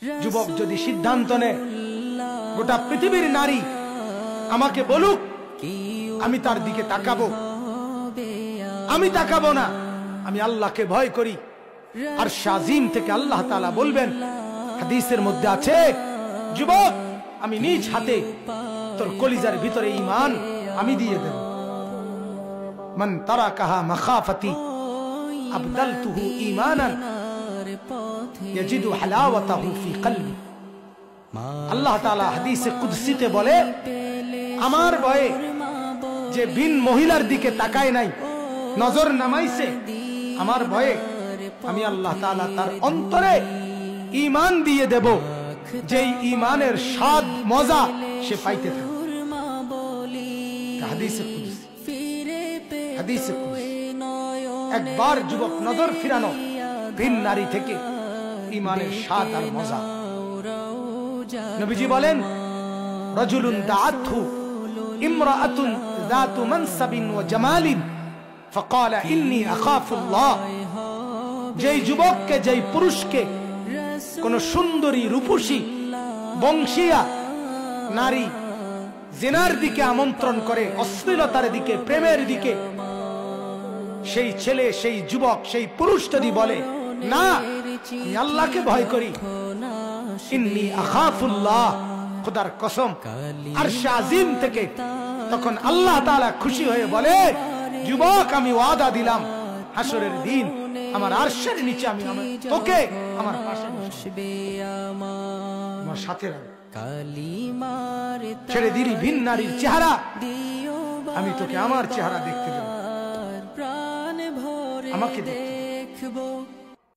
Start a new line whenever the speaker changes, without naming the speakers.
যুবক যদি সিদ্ধান্ত নেয় গোটা পৃথিবীর নারী আমাকে বলুক, আমি তার দিকে তাকাবো, আমি তাকাবো না, আমি আল্লাহকে ভয় করি। আর শাজিম থেকে আল্লাহ তাআলা বলবেন, হাদিসের মধ্যে আছে, যুবক আমি নিজ হাতে তোর কলিজার ভিতরে ঈমান আমি দিয়ে দেব। মান তারাকাহা মাখাফাতি আবদালতুহু ঈমানান ইয়াজিদু হালাওয়াতাহু ফি কলবি। আল্লাহ তাআলা হাদিসে কুদসিতে বলে, আমার ভয়ে যে বিন মহিলার দিকে তাকায় নাই, নজর নামাইছে, আমার ভয়ে আমি আল্লাহ তাআলা তার অন্তরে ঈমান দিয়ে দেব, যেই ঈমানের স্বাদ মজা সে পাইতে থাকে। হাদিসে কুদসি, হাদিসে কুদসি। একবার যুবক নজর ফিরানো ভিন নারী থেকে ঈমানের স্বাদ আর মজা। নবীজি বলেন, রাজুলুন দাআতহু ইমরাআতুন যাতু মানসাবিন ওয়া জামালিন ফাকালা ইন্নী আখাফুল্লাহ। যেই যুবককে, যেই পুরুষকে কোন সুন্দরী রূপসী বংশীয়া নারী জিনার দিকে আমন্ত্রণ করে, অশ্লীলতার দিকে, প্রেমের দিকে, সেই ছেলে, সেই যুবক, সেই পুরুষ যদি বলে, না আমি আল্লাহকে ভয় করি, ইন্নী আখাফুল্লাহ, খোদার কসম, আরশ আজিম থেকে, তখন আল্লাহ তাআলা খুশি হয়ে বলে, যুবক আমি ওয়াদা দিলাম হাসরের দিন আমার আরশের নিচে আমি তোকে আমার পাশে বসবে, আমার সাথে রাখবো। ছেড়ে দিলি ভিন নারীর চেহারা, আমি তোকে আমার চেহারা দেখতে দেব, আমাকে দেখতে।